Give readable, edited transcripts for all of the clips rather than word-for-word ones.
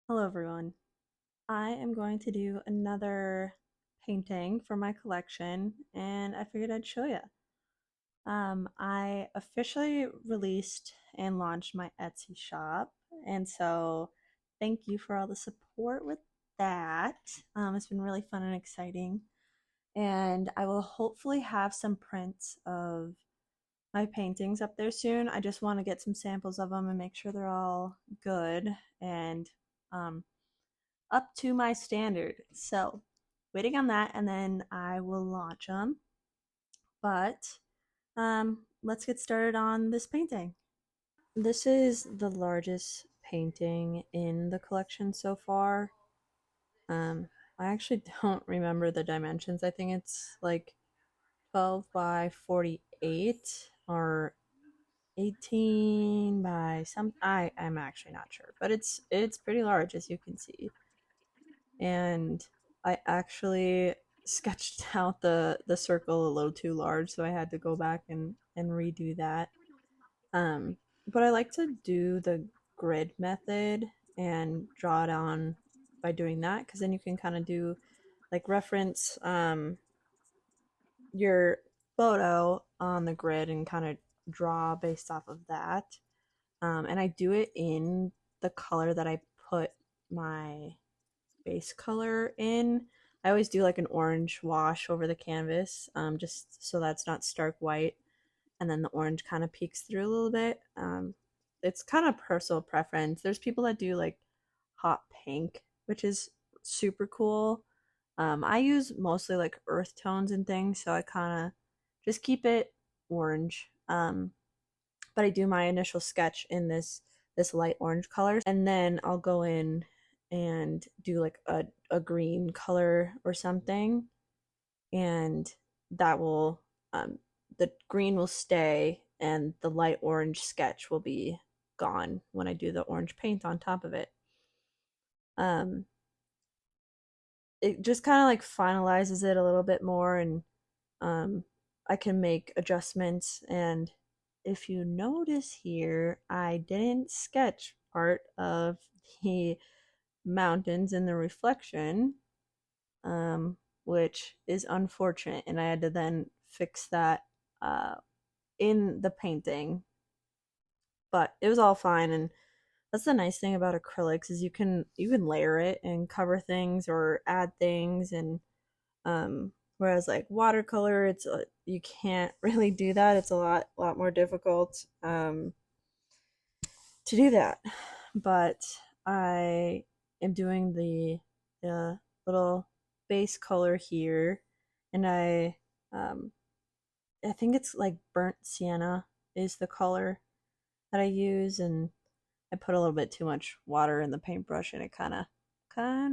Hello everyone. I am going to do another painting for my collection and I figured I'd show you. I officially released and launched my Etsy shop, and so thank you for all the support with that. It's been really fun and exciting, and I will hopefully have some prints of my paintings up there soon. I just want to get some samples of them and make sure they're all good and um, up to my standard. So, waiting on that, and then I will launch them. But let's get started on this painting. This is the largest painting in the collection so far. Um, I actually don't remember the dimensions. I think it's like 12 by 48 or 18 by some. I'm actually not sure, but it's pretty large, as you can see. And I actually sketched out the circle a little too large, so I had to go back and redo that. Um, but I like to do the grid method and draw it on by doing that, because then you can kind of do like reference your photo on the grid and kind of draw based off of that. And I do it in the color that I put my base color in. I always do like an orange wash over the canvas, just so that's not stark white, and then the orange kind of peeks through a little bit. It's kind of personal preference. There's people that do like hot pink, which is super cool. I use mostly like earth tones and things, so I kind of just keep it orange. But I do my initial sketch in this light orange color, and then I'll go in and do like a green color or something, and that will the green will stay and the light orange sketch will be gone when I do the orange paint on top of it. Um, it just kind of like finalizes it a little bit more, and um, I can make adjustments. And if you notice here, I didn't sketch part of the mountains in the reflection, um, which is unfortunate, and I had to then fix that uh, in the painting. But it was all fine, and that's the nice thing about acrylics is you can layer it and cover things or add things, and whereas like watercolor, it's you can't really do that. It's a lot more difficult to do that. But I am doing the little base color here, and um I think it's like burnt sienna is the color that I use, and I put a little bit too much water in the paintbrush and it kind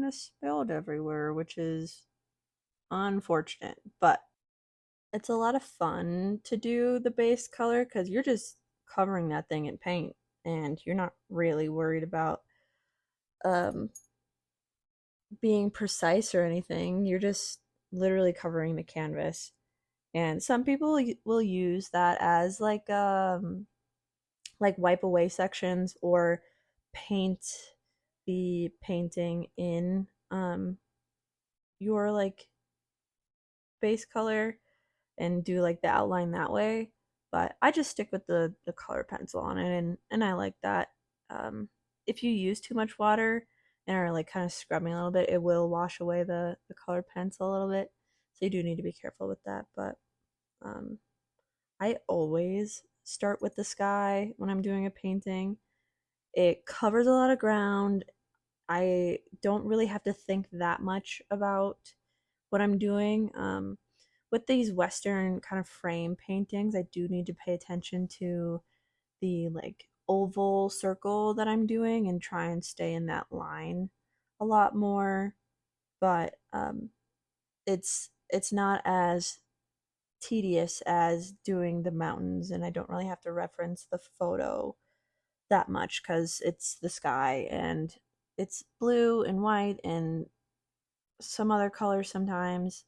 of spilled everywhere, which is unfortunate. But it's a lot of fun to do the base color because you're just covering that thing in paint and you're not really worried about um, being precise or anything. You're just literally covering the canvas. And some people will use that as like wipe away sections or paint the painting in your like base color and do like the outline that way. But I just stick with the color pencil on it, and I like that. If you use too much water and are like kind of scrubbing a little bit, it will wash away the color pencil a little bit. So you do need to be careful with that. But um, I always start with the sky when I'm doing a painting. It covers a lot of ground. I don't really have to think that much about what I'm doing. With these Western kind of frame paintings, I do need to pay attention to the like oval circle that I'm doing and try and stay in that line a lot more. But it's not as tedious as doing the mountains, and I don't really have to reference the photo that much because it's the sky and it's blue and white and some other colors sometimes.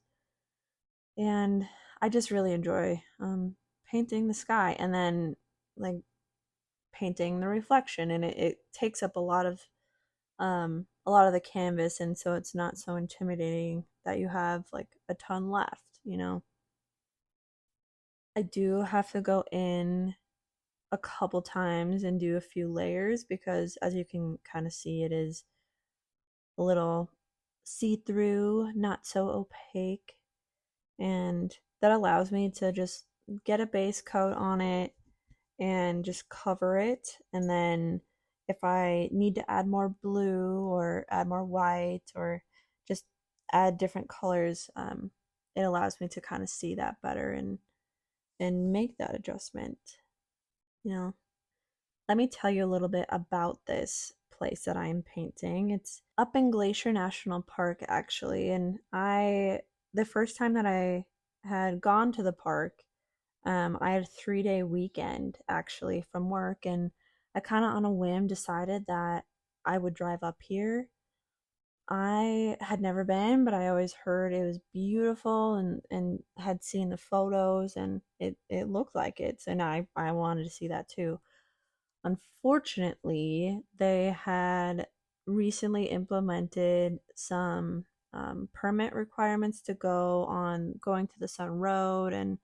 And I just really enjoy painting the sky and then like painting the reflection, and it takes up a lot of a lot of the canvas, and so it's not so intimidating that you have like a ton left, you know. I do have to go in a couple times and do a few layers because, as you can kind of see, it is a little see through, not so opaque, and that allows me to just get a base coat on it and just cover it. And then if I need to add more blue or add more white or just add different colors, it allows me to kind of see that better and make that adjustment. You know, let me tell you a little bit about this place that I am painting. It's up in Glacier National Park, actually, and the first time that I had gone to the park, I had a 3-day weekend actually from work, and I kind of on a whim decided that I would drive up here. I had never been, but I always heard it was beautiful and had seen the photos and it looked like it. And I wanted to see that too. Unfortunately, they had recently implemented some permit requirements to go on going to the Sun Road, and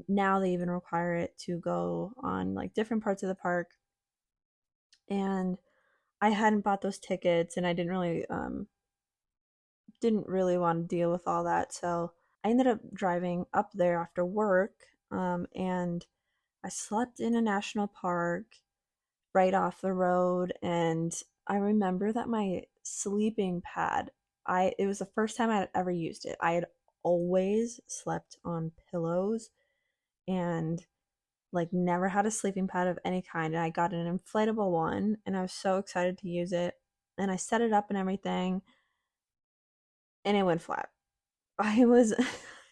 now they even require it to go on like different parts of the park. And I hadn't bought those tickets, and I didn't really want to deal with all that. So I ended up driving up there after work, and I slept in a national park right off the road. And I remember that my sleeping pad, I it was the first time I had ever used it. I had always slept on pillows and like never had a sleeping pad of any kind. And I got an inflatable one and I was so excited to use it. And I set it up and everything and it went flat. I was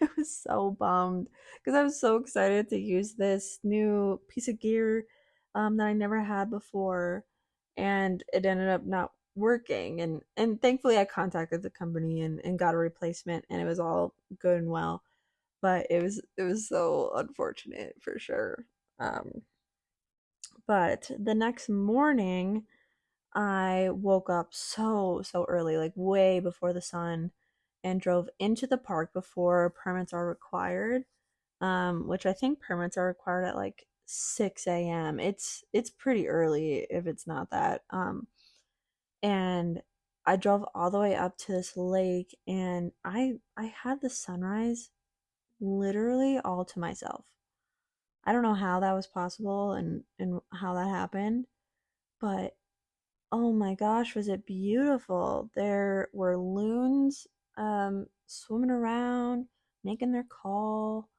I was so bummed because I was so excited to use this new piece of gear that I never had before, and it ended up not working. And thankfully, I contacted the company and got a replacement, and it was all good and well. But it was so unfortunate for sure. Um, but the next morning, I woke up so early, like way before the sun, and drove into the park before permits are required. Which I think permits are required at like 6 a.m. It's pretty early if it's not that. And I drove all the way up to this lake, and I had the sunrise literally all to myself. I don't know how that was possible and how that happened, but oh my gosh, was it beautiful. There were loons swimming around, making their call.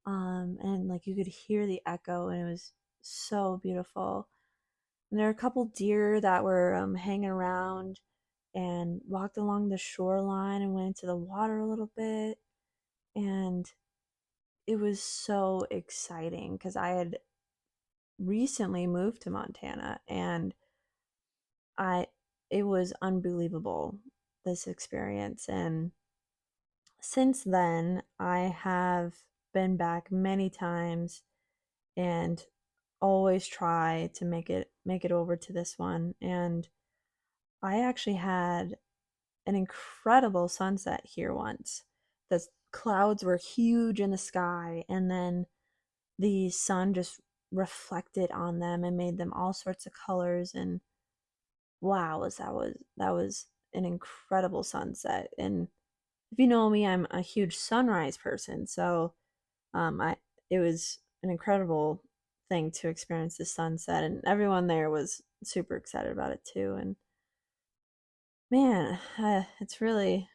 And like you could hear the echo and it was so beautiful. And there were a couple deer that were hanging around and walked along the shoreline and went into the water a little bit. And it was so exciting because I had recently moved to Montana, and I it was unbelievable, this experience. And since then I have been back many times and always try to make it over to this one. And I actually had an incredible sunset here once. The clouds were huge in the sky, and then the sun just reflected on them and made them all sorts of colors. And wow, that was an incredible sunset. And if you know me, I'm a huge sunrise person, so I it was an incredible thing to experience the sunset, and everyone there was super excited about it too. And man, it's really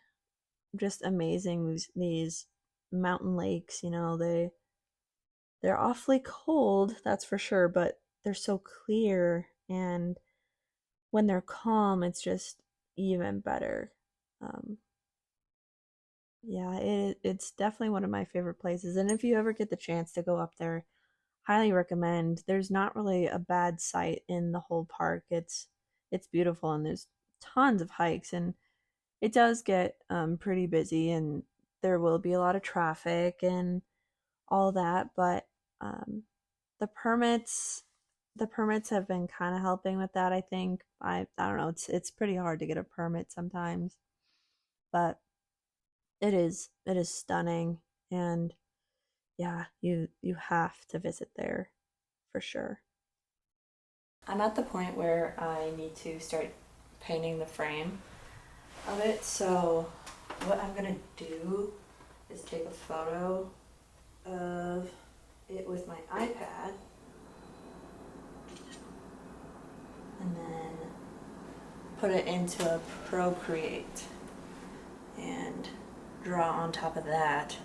just amazing, these mountain lakes. You know, they're awfully cold, that's for sure, but they're so clear, and when they're calm, it's just even better. Um, yeah, it's definitely one of my favorite places. And if you ever get the chance to go up there, highly recommend. There's not really a bad site in the whole park. It's beautiful and there's tons of hikes, and it does get pretty busy, and there will be a lot of traffic and all that, but um, the permits the permits have been kind of helping with that, I think. I don't know, it's pretty hard to get a permit sometimes, but it is stunning, and yeah, you have to visit there for sure. I'm at the point where I need to start painting the frame of it. So what I'm gonna do is take a photo of it with my iPad and then put it into a Procreate and draw on top of that.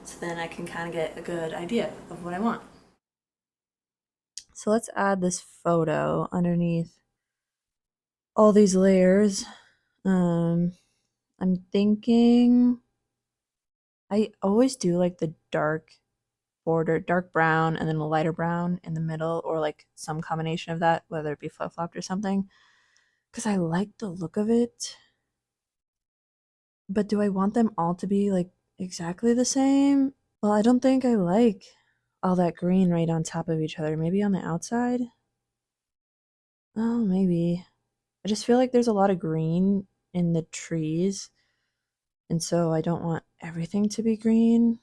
So then I can kind of get a good idea of what I want. So let's add this photo underneath all these layers. Um, I'm thinking I always do like the dark border, dark brown, and then a lighter brown in the middle, or like some combination of that, whether it be flip flopped or something, because I like the look of it. But do I want them all to be like exactly the same? Well, I don't think I like all that green right on top of each other. Maybe on the outside? Oh, maybe. I just feel like there's a lot of green in the trees, and so I don't want everything to be green.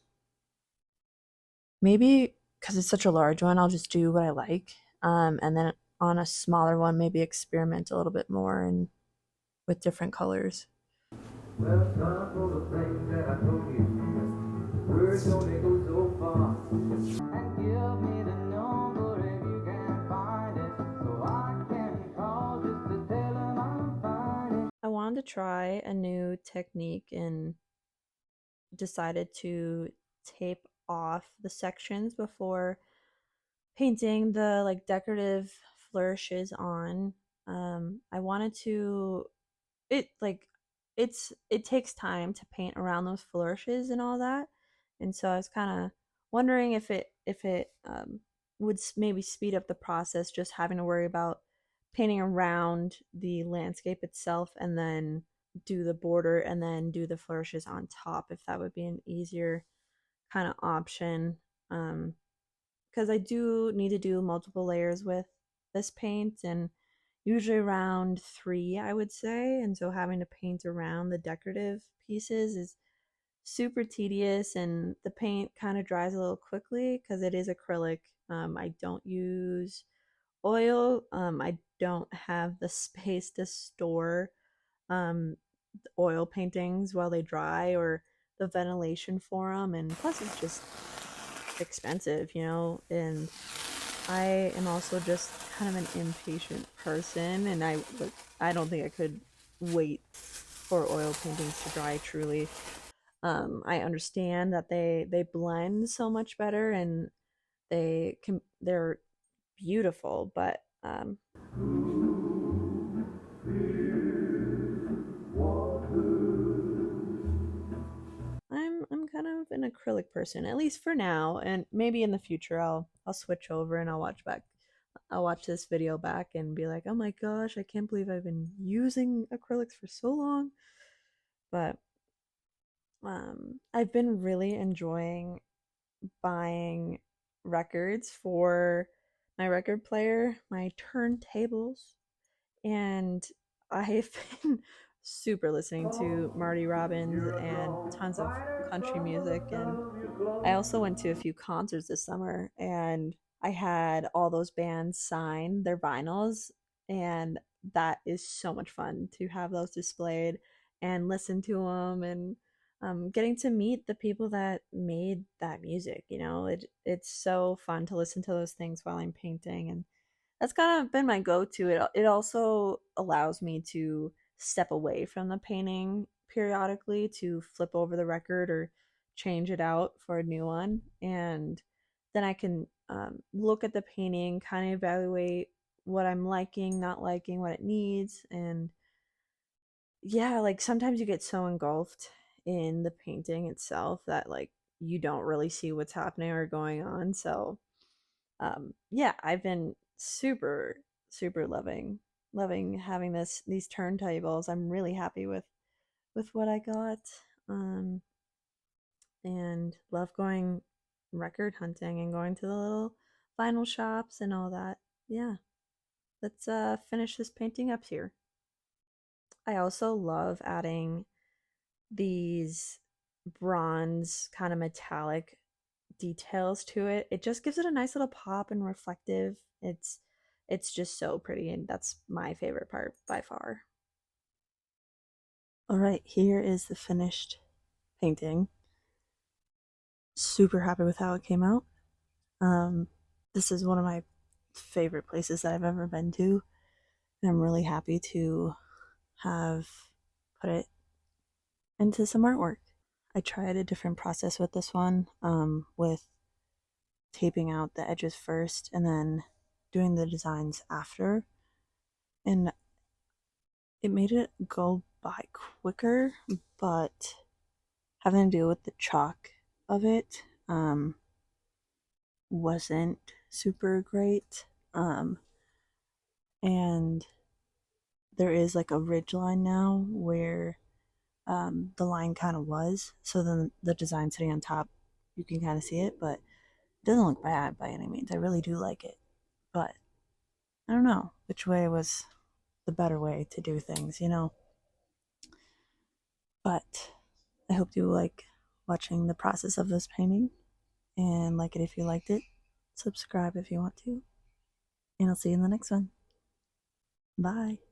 Maybe because it's such a large one, I'll just do what I like. And then on a smaller one, maybe experiment a little bit more and with different colors. Well, time for the thing that I told you. Words only go so far. And give me the number if you can find it, so I can call just to tell them I'm fine. I wanted to try a new technique and decided to tape off the sections before painting the like decorative flourishes on. I wanted to it like it takes time to paint around those flourishes and all that, and so I was kind of wondering if it would maybe speed up the process, just having to worry about painting around the landscape itself and then do the border and then do the flourishes on top, if that would be an easier kind of option. Um, because I do need to do multiple layers with this paint, and usually around three, I would say. And so having to paint around the decorative pieces is super tedious, and the paint kind of dries a little quickly because it is acrylic. I don't use oil. I don't have the space to store um, oil paintings while they dry, or the ventilation for them. And plus, it's just expensive, and I am also just kind of an impatient person, and I don't think I could wait for oil paintings to dry truly. I understand that they blend so much better, and they're beautiful, but I'm kind of an acrylic person, at least for now, and maybe in the future I'll switch over and I'll watch this video back and be like, "Oh my gosh, I can't believe I've been using acrylics for so long." But I've been really enjoying buying records for my record player, my turntables, and I've been super listening to Marty Robbins and tons of country music. And I also went to a few concerts this summer, and I had all those bands sign their vinyls, and that is so much fun to have those displayed and listen to them, and getting to meet the people that made that music. It's so fun to listen to those things while I'm painting, and that's kind of been my go-to. It also allows me to step away from the painting periodically to flip over the record or change it out for a new one, and then I can look at the painting, kind of evaluate what I'm liking, not liking, what it needs. And yeah, like sometimes you get so engulfed in the painting itself that like you don't really see what's happening or going on. So yeah, I've been super loving having these turntables. I'm really happy with what I got. Um and love going record hunting and going to the little vinyl shops and all that. yeah, let's finish this painting up here. I also love adding these bronze kind of metallic details to it. It just gives it a nice little pop and reflective. It's just so pretty, and that's my favorite part by far. All right, here is the finished painting. Super happy with how it came out. Um, this is one of my favorite places that I've ever been to, and I'm really happy to have put it into some artwork. I tried a different process with this one, with taping out the edges first and then doing the designs after. And it made it go by quicker, but having to deal with the chalk of it wasn't super great. And there is like a ridge line now where the line kind of was. So then the design sitting on top, you can kind of see it, but it doesn't look bad by any means. I really do like it. But I don't know which way was the better way to do things, you know? But I hope you like watching the process of this painting and like it if you liked it. Subscribe if you want to. And I'll see you in the next one. Bye.